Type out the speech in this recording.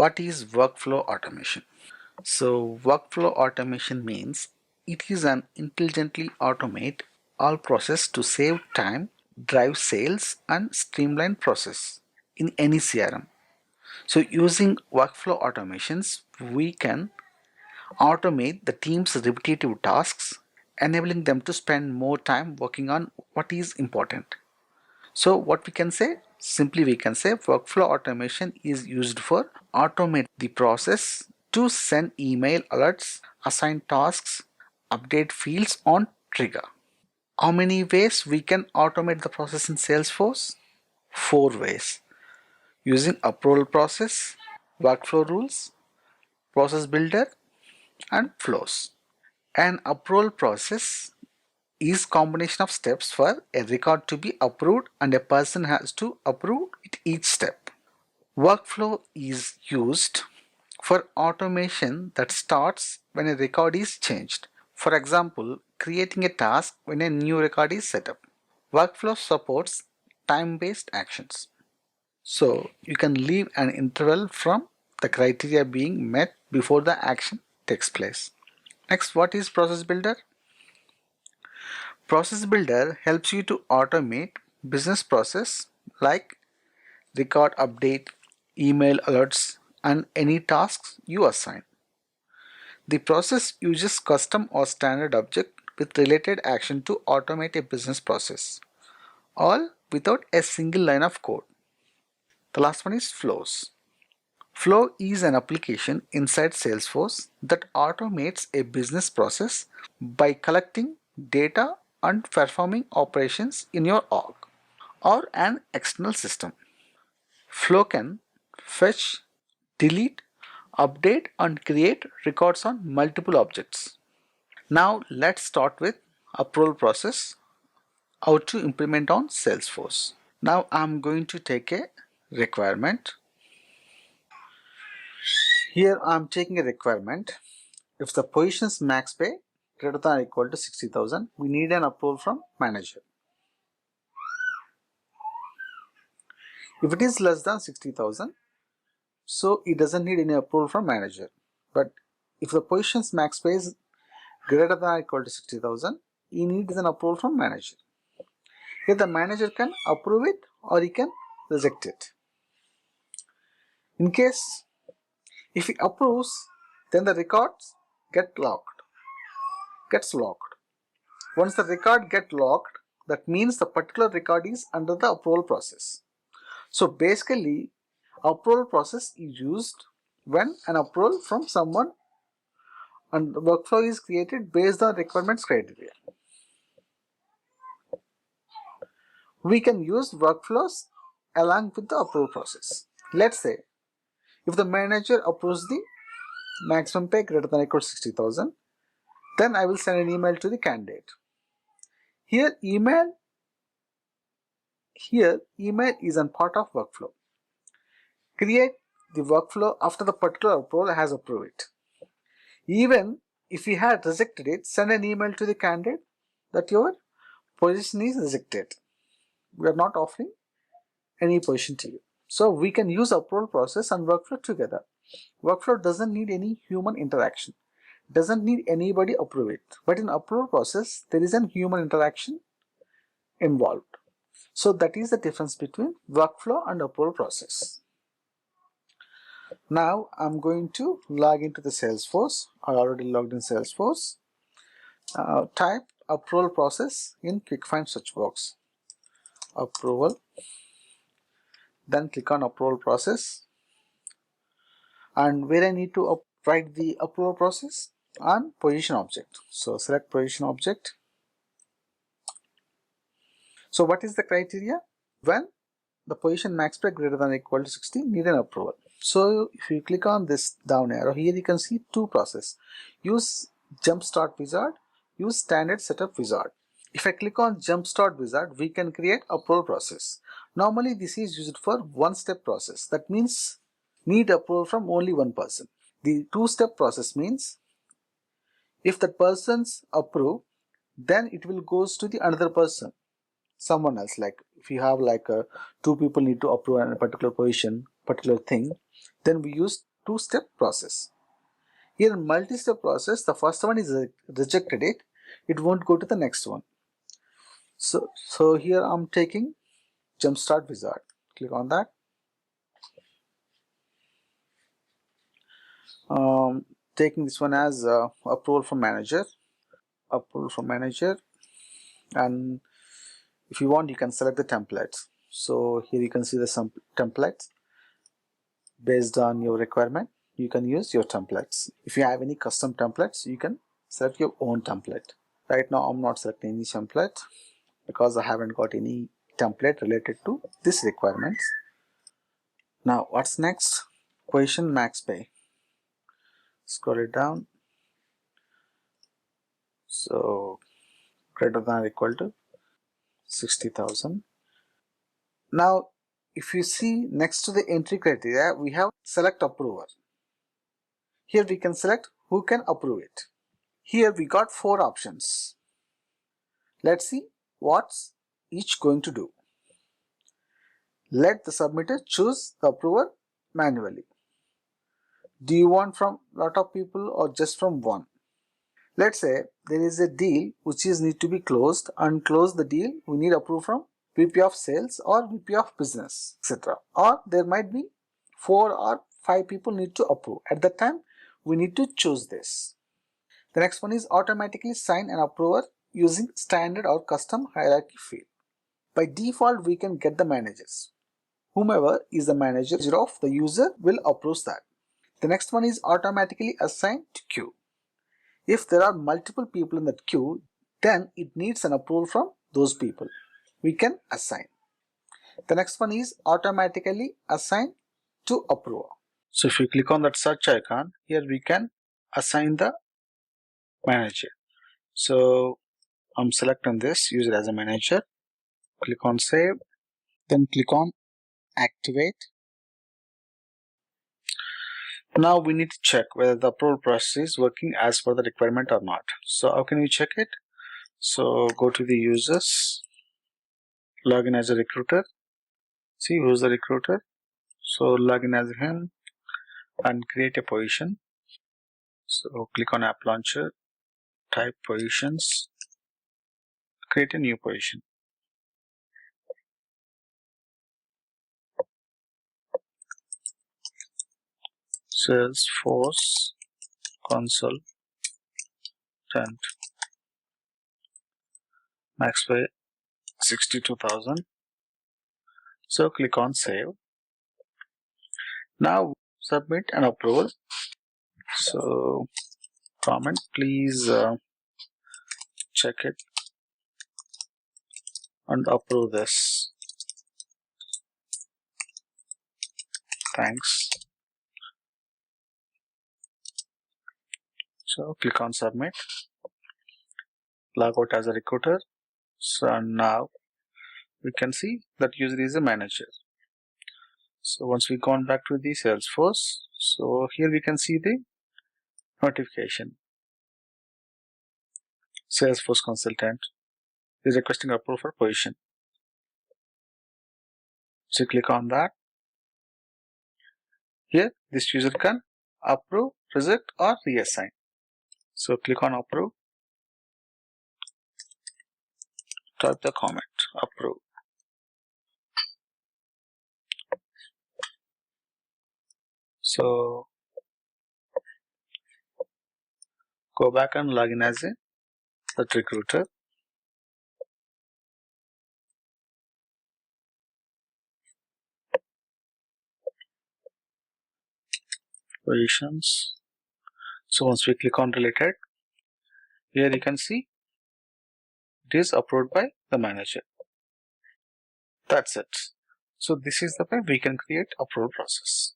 What is workflow automation? So workflow automation means it is an intelligently automate all process to save time, drive sales and streamline process in any CRM. So using workflow automations, we can automate the team's repetitive tasks, enabling them to spend more time working on what is important. So what we can say? Simply we can say workflow automation is used for automate the process to send email alerts, assign tasks, update fields on trigger. How many ways we can automate the process in Salesforce? 4 ways. Using approval process, workflow rules, process builder and flows. An approval process is combination of steps for a record to be approved and a person has to approve it each step. Workflow is used for automation that starts when a record is changed. For example, creating a task when a new record is set up. Workflow supports time-based actions. So you can leave an interval from the criteria being met before the action takes place. Next, what is Process Builder? Process Builder helps you to automate business process like record update, email alerts, and any tasks you assign. The process uses custom or standard object with related action to automate a business process, all without a single line of code. The last one is flows. Flow is an application inside Salesforce that automates a business process by collecting data and performing operations in your org or an external system. Flow can fetch, delete, update and create records on multiple objects. Now let's start with approval process, how to implement on Salesforce. Now I'm going to take a requirement. Here I'm taking a requirement. If the position's max pay greater than or equal to 60,000, we need an approval from manager. If it is less than 60,000, so it doesn't need any approval from manager. But if the position's max pay is greater than or equal to 60,000, he needs an approval from manager. Here the manager can approve it or he can reject it. In case if he approves, then the records gets locked. Once the record gets locked, that means the particular record is under the approval process. So basically, approval process is used when an approval from someone and the workflow is created based on requirements criteria. We can use workflows along with the approval process. Let's say if the manager approves the maximum pay greater than or equal to 60,000, then I will send an email to the candidate. Here email is a part of workflow. Create the workflow after the particular approval has approved it. Even if we had rejected it, send an email to the candidate that your position is rejected. We are not offering any position to you. So we can use approval process and workflow together. Workflow doesn't need any human interaction. Doesn't need anybody approve it. But in approval process, there is a human interaction involved. So that is the difference between workflow and approval process. Now I'm going to log into the Salesforce. I already logged in Salesforce. Type approval process in quick find search box. Approval. Then click on approval process. And where I need to write the approval process? On position object. So select position object. So what is the criteria? When the position max pay greater than or equal to 60 need an approval. So if you click on this down arrow, here you can see two processes. Use Jumpstart Wizard, use Standard Setup Wizard. If I click on Jumpstart Wizard, we can create approval process. Normally this is used for one-step process. That means need approval from only one person. The two-step process means if the person's approve, then it will goes to the another person, someone else. Like if you have like two people need to approve a particular position, particular thing, then we use two-step process. Here in multi-step process, the first one is rejected it won't go to the next one. So here I'm taking Jumpstart Wizard. Click on that. Taking this one as approval from manager. And if you want, you can select the templates. So here you can see some templates based on your requirement. You can use your templates. If you have any custom templates, you can select your own template. Right now I'm not selecting any template because I haven't got any template related to this requirements. Now what's next? Question max pay. Scroll it down. So greater than or equal to 60,000. Now if you see next to the entry criteria, we have select approver. Here we can select who can approve it. Here we got 4 options. Let's see what's each going to do. Let the submitter choose the approver manually. Do you want from lot of people or just from one? Let's say there is a deal which is need to be closed, and close the deal we need approval from VP of sales or VP of business, etc. Or there might be 4 or 5 people need to approve. At that time we need to choose this. The next one is automatically sign an approver using standard or custom hierarchy field. By default we can get the managers. Whomever is the manager of the user will approve that. The next one is automatically assigned to queue. If there are multiple people in that queue, then it needs an approval from those people. We can assign. The next one is automatically assigned to approver. So if you click on that search icon, here we can assign the manager. So I'm selecting this user as a manager. Click on save. Then click on activate. Now we need to check whether the approval process is working as per the requirement or not. So how can we check it? So go to the users, log in as a recruiter. See who's the recruiter. So log in as him and create a position. So click on app launcher, type positions, create a new position. Salesforce consultant, max pay 62,000. So click on save. Now submit an approval. So comment, please check it and approve this. Thanks. So click on submit. Log out as a recruiter. So now we can see that user is a manager. So once we gone back to the Salesforce, so here we can see the notification. Salesforce consultant is requesting approval for position. So click on that. Here this user can approve, reject or reassign. So click on approve. Type the comment, approve. So go back and log in as a that recruiter. Positions. So once we click on related, here you can see it is approved by the manager. That's it. So this is the way we can create approval process.